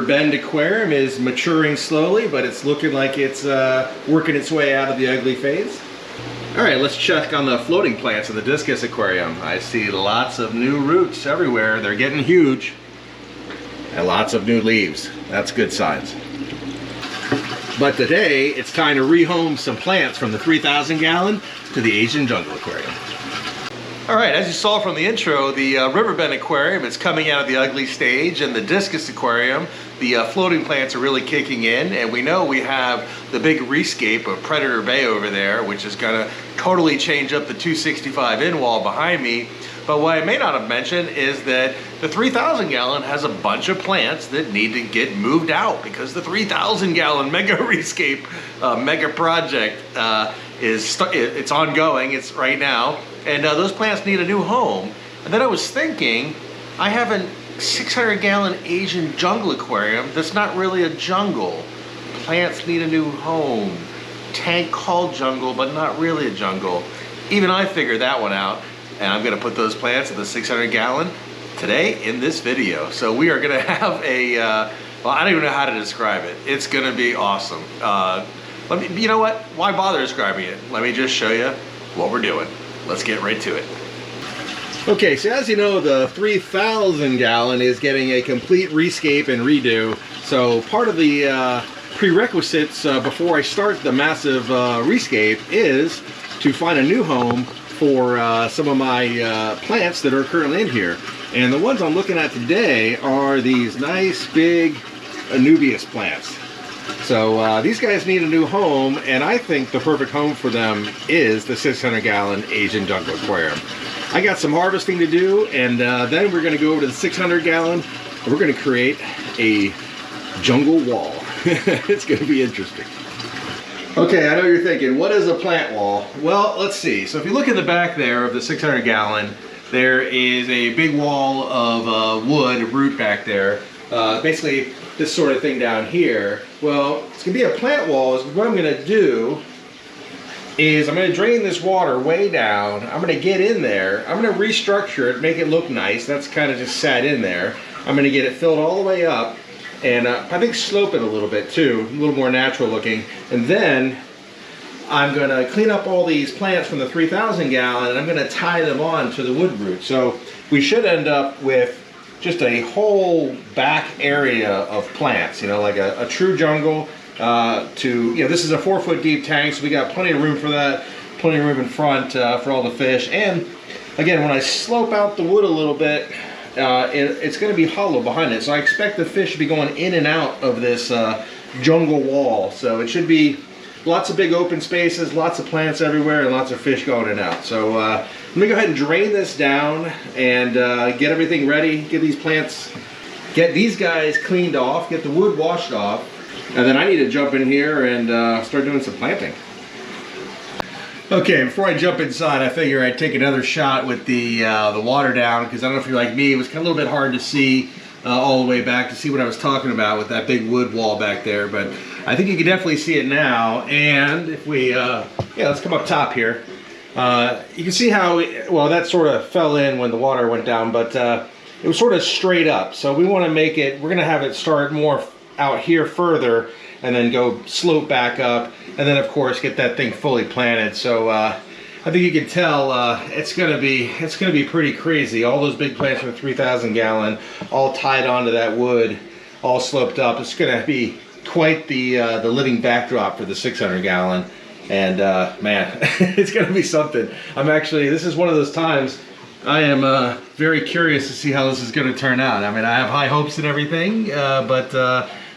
Bend Aquarium is maturing slowly, but it's looking like it's working its way out of the ugly phase. All right, let's check on the floating plants in the Discus Aquarium. I see lots of new roots everywhere. They're getting huge. And lots of new leaves. That's good signs. But today, it's time to rehome some plants from the 3,000 gallon to the Asian Jungle Aquarium. All right, as you saw from the intro, the Riverbend Aquarium is coming out of the ugly stage, and the Discus Aquarium, the floating plants are really kicking in, and we know we have the big rescape of Predator Bay over there, which is gonna totally change up the 265 in wall behind me. But what I may not have mentioned is that the 3,000 gallon has a bunch of plants that need to get moved out because the 3,000 gallon mega rescape mega project it's ongoing, it's right now, and those plants need a new home. And then I was thinking, I have a 600 gallon Asian Jungle Aquarium that's not really a jungle. Plants need a new home. Tank called jungle, but not really a jungle. Even I figured that one out, and I'm gonna put those plants in the 600 gallon today in this video. So we are gonna have a, well, I don't even know how to describe it. It's gonna be awesome. You know what? Why bother describing it? Let me just show you what we're doing. Let's get right to it. Okay, so as you know, the 3,000 gallon is getting a complete rescape and redo. So part of the prerequisites before I start the massive rescape is to find a new home for some of my plants that are currently in here. And the ones I'm looking at today are these nice big Anubias plants. So these guys need a new home, and I think the perfect home for them is the 600 gallon Asian Jungle Aquarium. I got some harvesting to do, and then we're gonna go over to the 600 gallon, and we're gonna create a jungle wall. It's gonna be interesting. Okay, I know you're thinking, what is a plant wall? Well, let's see. So if you look at the back there of the 600 gallon, there is a big wall of wood, root back there. Basically, this sort of thing down here. Well, it's gonna be a plant wall. What I'm gonna do is I'm gonna drain this water way down. I'm gonna get in there. I'm gonna restructure it, make it look nice. That's kind of just sat in there. I'm gonna get it filled all the way up, and I think slope it a little bit too, a little more natural looking. And then I'm gonna clean up all these plants from the 3,000 gallon, and I'm gonna tie them on to the wood root. So we should end up with just a whole back area of plants, you know, like a true jungle. This is a 4-foot deep tank, so we got plenty of room for that, plenty of room in front for all the fish. And again, when I slope out the wood a little bit, it's going to be hollow behind it, so I expect the fish to be going in and out of this jungle wall. So it should be lots of big open spaces, lots of plants everywhere, and lots of fish going in and out. So let me go ahead and drain this down and get everything ready, get these plants, get these guys cleaned off, get the wood washed off, and then I need to jump in here and start doing some planting. Okay, before I jump inside, I figure I'd take another shot with the water down, because I don't know if you're like me, it was kind of a little bit hard to see all the way back to see what I was talking about with that big wood wall back there, but I think you can definitely see it now. And if we, let's come up top here. You can see how, well, that sort of fell in when the water went down, but it was sort of straight up. So we want to make it, we're going to have it start more out here further and then go slope back up, and then of course get that thing fully planted. So I think you can tell it's gonna be pretty crazy. All those big plants from the 3,000 gallon, all tied onto that wood, all sloped up. It's gonna be quite the living backdrop for the 600 gallon. And man, it's gonna be something. This is one of those times I am very curious to see how this is gonna turn out. I mean, I have high hopes and everything, but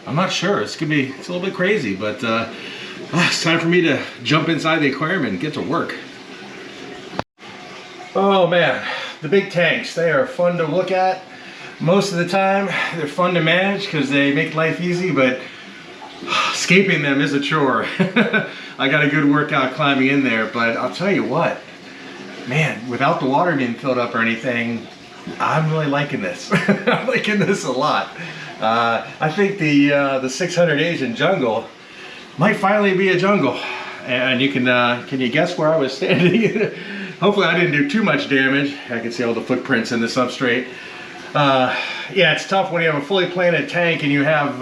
I'm not sure. It's a little bit crazy, but it's time for me to jump inside the aquarium and get to work. Oh man, the big tanks, they are fun to look at. Most of the time, they're fun to manage because they make life easy, but escaping them is a chore. I got a good workout climbing in there, but I'll tell you what, man, without the water being filled up or anything, I'm really liking this. I'm liking this a lot. I think the 600 Asian Jungle might finally be a jungle. And you can you guess where I was standing? Hopefully I didn't do too much damage. I can see all the footprints in the substrate. yeah, it's tough when you have a fully planted tank and you have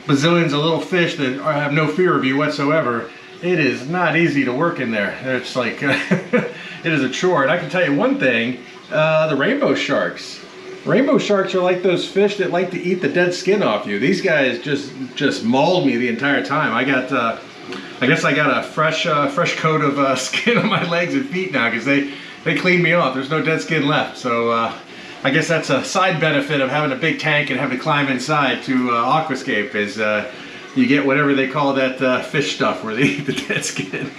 bazillions of little fish that have no fear of you whatsoever. It is not easy to work in there. It's like, it is a chore. And I can tell you one thing, the rainbow sharks. Rainbow sharks are like those fish that like to eat the dead skin off you. These guys just mauled me the entire time. I guess I got a fresh coat of skin on my legs and feet now because they cleaned me off. There's no dead skin left. So I guess that's a side benefit of having a big tank and having to climb inside to Aquascape is you get whatever they call that fish stuff where they eat the dead skin.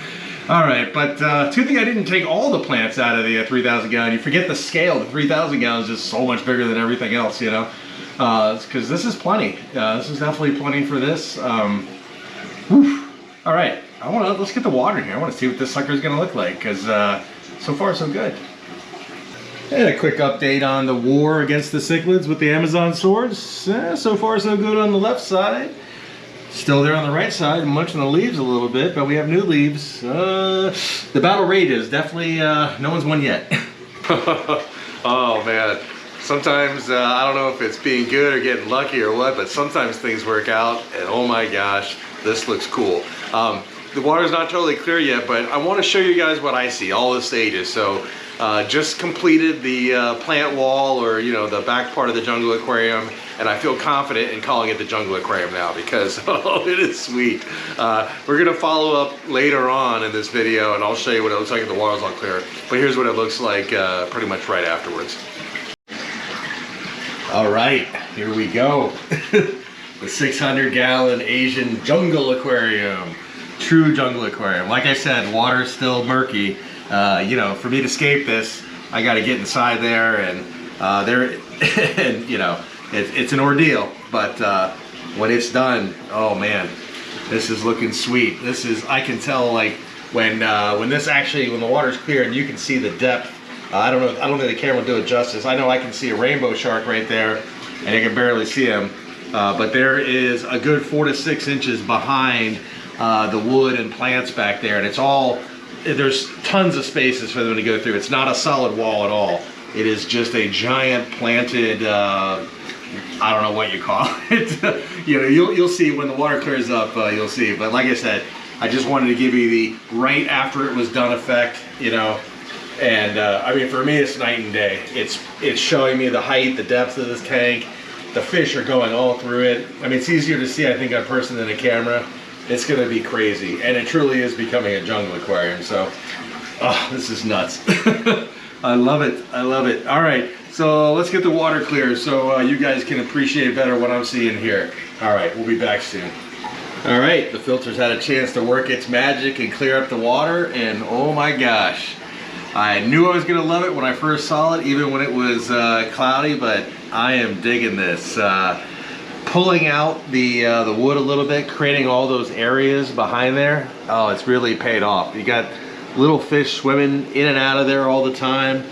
All right, but two things, I didn't take all the plants out of the 3,000 gallon. You forget the scale. The 3,000 gallons is so much bigger than everything else, you know, because this is plenty. This is definitely plenty for this. Whew. All right, let's get the water in here. I want to see what this sucker is going to look like because so far so good. And a quick update on the war against the cichlids with the Amazon swords. So far so good on the left side. Still there on the right side, munching the leaves a little bit, but we have new leaves. The battle rages. Definitely, no one's won yet. Oh man, sometimes I don't know if it's being good or getting lucky or what, but sometimes things work out, and oh my gosh, this looks cool. The water's not totally clear yet, but I want to show you guys what I see, all the stages. So just completed the plant wall, or you know, the back part of the jungle aquarium, and I feel confident in calling it the jungle aquarium now because oh, it is sweet. We're gonna follow up later on in this video, and I'll show you what it looks like if the water's all clear. But here's what it looks like pretty much right afterwards. All right, here we go. The 600 gallon Asian Jungle Aquarium. True jungle aquarium. Like I said, water's still murky. You know, for me to escape this, I got to get inside there, and and you know, it's an ordeal. But when it's done, oh man, this is looking sweet. This is, I can tell, like when the water's clear and you can see the depth. I don't think the camera will do it justice. I know I can see a rainbow shark right there, and you can barely see him. But there is a good 4 to 6 inches behind the wood and plants back there, and it's all, there's tons of spaces for them to go through. It's not a solid wall at all. It is just a giant planted, I don't know what you call it. You know, you'll see when the water clears up, you'll see. But like I said, I just wanted to give you the right after it was done effect, you know. And I mean, for me, it's night and day. It's showing me the height, the depth of this tank. The fish are going all through it. I mean, it's easier to see, I think, on person than a camera. It's gonna be crazy, and it truly is becoming a jungle aquarium. So, oh, this is nuts. I love it. I love it. All right, so let's get the water clear so you guys can appreciate better what I'm seeing here. All right, we'll be back soon. All right, the filter's had a chance to work its magic and clear up the water, and oh my gosh, I knew I was gonna love it when I first saw it, even when it was cloudy. But I am digging this. Pulling out the wood a little bit, creating all those areas behind there. Oh, it's really paid off. You got little fish swimming in and out of there all the time,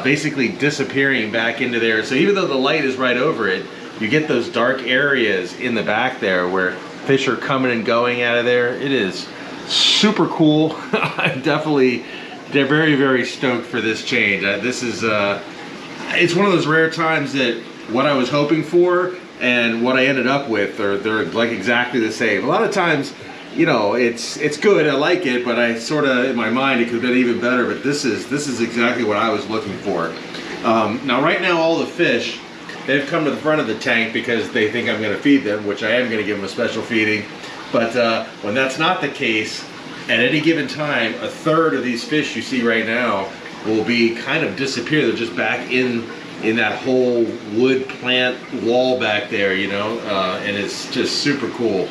basically disappearing back into there. So even though the light is right over it, you get those dark areas in the back there where fish are coming and going out of there. It is super cool. I'm definitely, they're very, very stoked for this change. This is, it's one of those rare times that what I was hoping for and what I ended up with they're like exactly the same. A lot of times, you know, it's good, I like it, but I sort of, in my mind, it could have been even better. But this is exactly what I was looking for. Now right now, all the fish, they've come to the front of the tank because they think I'm going to feed them, which I am going to give them a special feeding. But when that's not the case, at any given time, a third of these fish you see right now will be kind of disappear. They're just back in that whole wood plant wall back there, you know, and it's just super cool.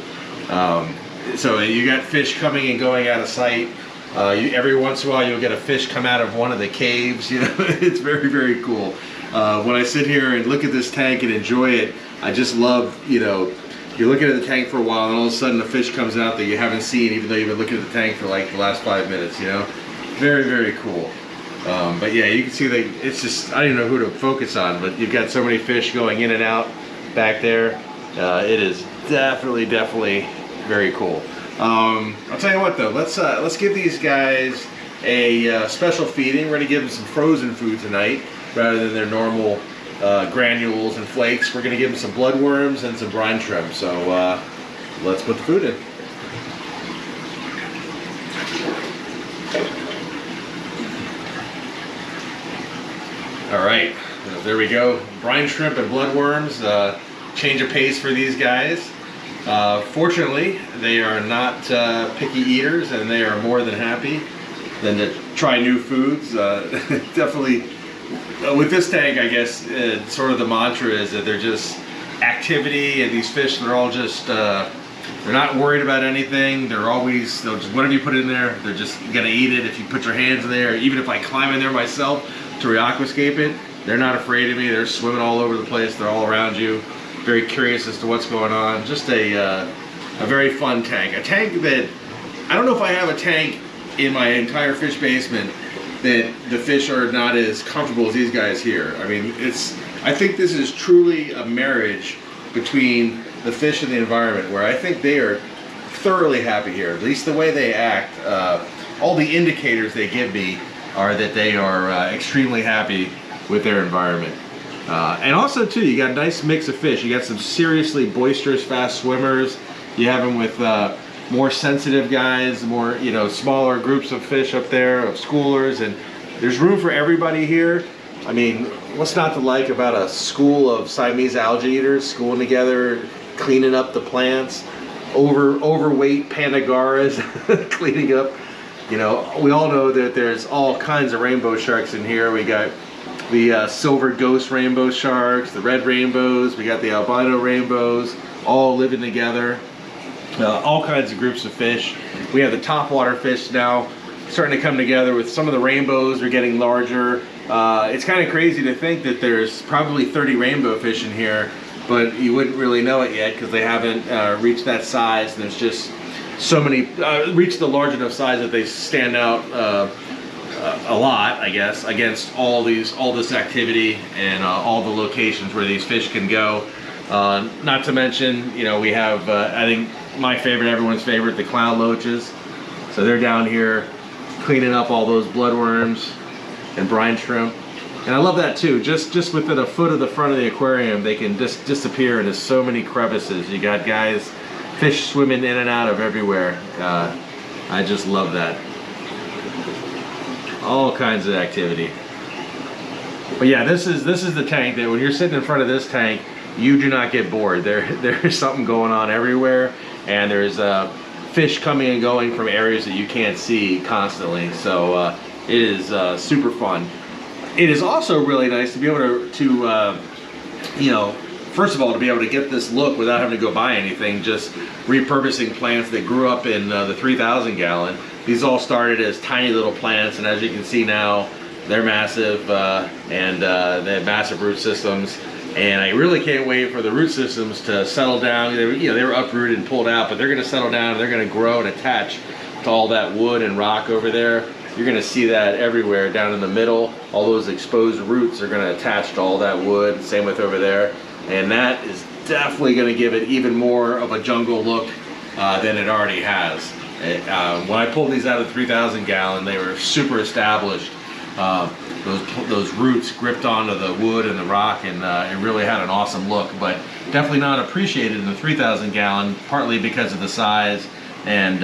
So you got fish coming and going out of sight. Every once in a while you'll get a fish come out of one of the caves, you know. It's very, very cool. When I sit here and look at this tank and enjoy it, I just love, you know, you're looking at the tank for a while and all of a sudden a fish comes out that you haven't seen even though you've been looking at the tank for like the last 5 minutes, you know. Very, very cool. But yeah, you can see that it's just, I don't even know who to focus on, but you've got so many fish going in and out back there. It is definitely very cool. I'll tell you what though, let's give these guys a special feeding. We're gonna give them some frozen food tonight rather than their normal granules and flakes. We're gonna give them some bloodworms and some brine shrimp. So let's put the food in. All right, there we go. Brine shrimp and bloodworms. Change of pace for these guys. Fortunately, they are not picky eaters, and they are more than happy than to try new foods. Definitely, with this tank, I guess sort of the mantra is that they're just activity, and these fish, they're all just they're not worried about anything. They'll just, whatever you put in there, they're just gonna eat it. If you put your hands in there, even if I climb in there myself to re-aquascape it, they're not afraid of me. They're swimming all over the place. They're all around you, very curious as to what's going on. Just a very fun tank. A tank that, I don't know if I have a tank in my entire fish basement that the fish are not as comfortable as these guys here. I mean, I think this is truly a marriage between the fish and the environment, where I think they are thoroughly happy here. At least the way they act, all the indicators they give me are that they are extremely happy with their environment. And also too, you got a nice mix of fish. You got some seriously boisterous, fast swimmers. You have them with more sensitive guys, more, smaller groups of fish up there, of schoolers, and there's room for everybody here. I mean, what's not to like about a school of Siamese algae eaters schooling together, cleaning up the plants, overweight pandagoras cleaning up. We all know that there's all kinds of rainbow sharks in here. We got the silver ghost rainbow sharks, the red rainbows, we got the albino rainbows, all living together. All kinds of groups of fish. We have the topwater fish now starting to come together with some of the rainbows. They're getting larger. It's kind of crazy to think that there's probably 30 rainbow fish in here, but you wouldn't really know it yet because they haven't reached that size, and there's just so many, reached the large enough size that they stand out a lot, I guess, against all this activity and all the locations where these fish can go. Not to mention, we have, I think my favorite, everyone's favorite, the clown loaches. So they're down here cleaning up all those bloodworms and brine shrimp. And I love that too. Just within a foot of the front of the aquarium, they can just disappear into so many crevices. You got guys, fish swimming in and out of everywhere. I just love that. All kinds of activity. But yeah, this is the tank that when you're sitting in front of this tank, you do not get bored. There's something going on everywhere, and there's fish coming and going from areas that you can't see constantly. So it is super fun. It is also really nice to be able to first of all, to be able to get this look without having to go buy anything, just repurposing plants that grew up in the 3,000 gallon. These all started as tiny little plants, and as you can see now, they're massive, and they have massive root systems. And I really can't wait for the root systems to settle down. They were uprooted and pulled out, but they're going to settle down, and they're going to grow and attach to all that wood and rock over there. You're going to see that everywhere down in the middle. All those exposed roots are going to attach to all that wood. Same with over there. And that is definitely going to give it even more of a jungle look than it already has. When I pulled these out of the 3,000 gallon, they were super established. Those roots gripped onto the wood and the rock, and it really had an awesome look, but definitely not appreciated in the 3,000 gallon, partly because of the size and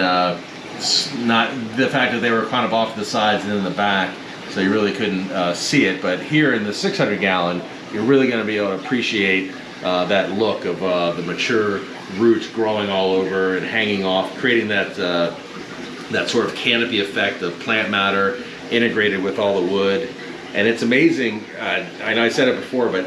not the fact that they were kind of off to the sides and in the back, so you really couldn't see it. But here in the 600 gallon, you're really going to be able to appreciate that look of the mature roots growing all over and hanging off, creating that sort of canopy effect of plant matter integrated with all the wood. And it's amazing, I know I said it before, but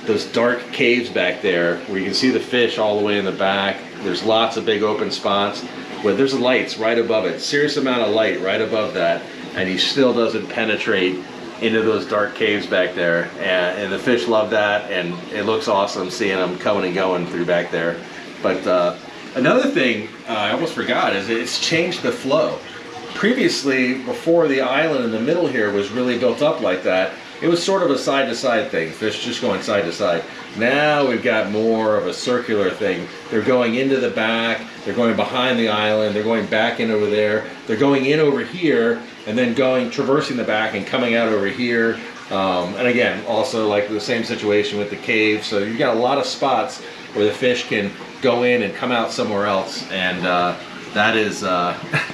those dark caves back there where you can see the fish all the way in the back, there's lots of big open spots where there's lights right above it, serious amount of light right above that, and he still doesn't penetrate into those dark caves back there. And the fish love that, and it looks awesome seeing them coming and going through back there. But another thing I almost forgot is it's changed the flow. Previously, before the island in the middle here was really built up like that, it was sort of a side-to-side thing, fish just going side to side. Now we've got more of a circular thing. They're going into the back, they're going behind the island, they're going back in over there, they're going in over here, and then traversing the back and coming out over here. And again, also like the same situation with the cave. So you've got a lot of spots where the fish can go in and come out somewhere else, and that is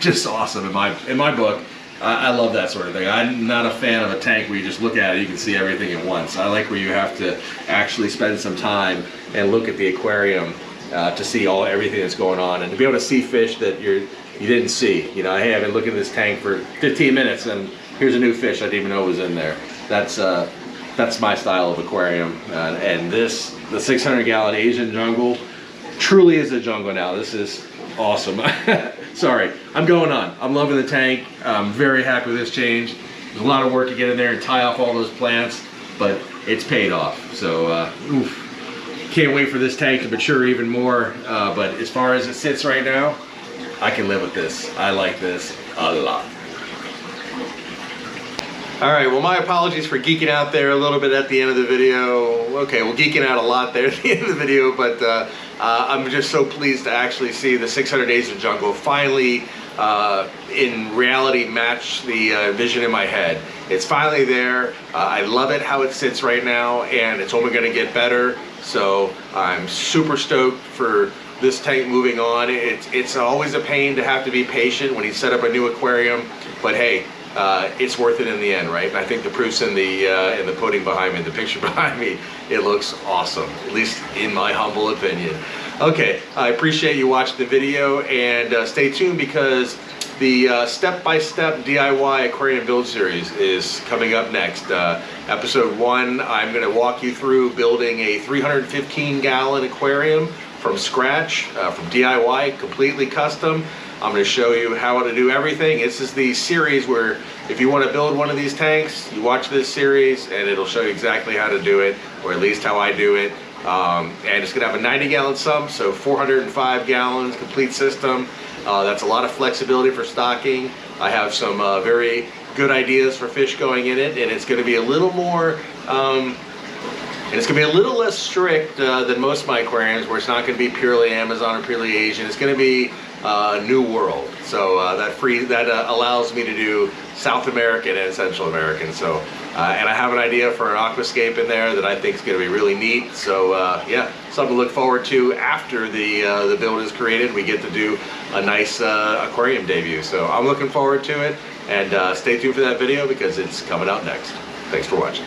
just awesome in my book. I love that sort of thing. I'm not a fan of a tank where you just look at it, you can see everything at once. I like where you have to actually spend some time and look at the aquarium to see everything that's going on, and to be able to see fish that you didn't see. You know, hey, I've been looking at this tank for 15 minutes and here's a new fish I didn't even know was in there. That's my style of aquarium, and the 600-gallon Asian Jungle truly is a jungle now. This is awesome. Sorry, I'm going on. I'm loving the tank. I'm very happy with this change. There's a lot of work to get in there and tie off all those plants, but it's paid off. So, can't wait for this tank to mature even more. But as far as it sits right now, I can live with this. I like this a lot. All right, well, my apologies for geeking out there a little bit at the end of the video. Okay, well, geeking out a lot there at the end of the video, but I'm just so pleased to actually see the 600 Asian Jungle finally, in reality, match the vision in my head. It's finally there. I love it how it sits right now, and it's only gonna get better. So I'm super stoked for this tank moving on. It's always a pain to have to be patient when you set up a new aquarium, but hey, it's worth it in the end, right? And I think the proof's in the pudding behind me, the picture behind me. It looks awesome, at least in my humble opinion. Okay, I appreciate you watching the video, and stay tuned because the step-by-step DIY aquarium build series is coming up next. Episode 1, I'm going to walk you through building a 315-gallon aquarium from scratch, from DIY, completely custom. I'm going to show you how to do everything. This is the series where if you want to build one of these tanks, you watch this series and it'll show you exactly how to do it, or at least how I do it. And it's going to have a 90-gallon sump, so 405 gallons, complete system. That's a lot of flexibility for stocking. I have some very good ideas for fish going in it, and it's going to be a little more and it's going to be a little less strict than most of my aquariums, where it's not going to be purely Amazon or purely Asian. It's going to be New World. So that allows me to do South American and Central American. So and I have an idea for an aquascape in there that I think is going to be really neat. So yeah, something to look forward to after the build is created. We get to do a nice aquarium debut. So I'm looking forward to it, and stay tuned for that video because it's coming out next. Thanks for watching.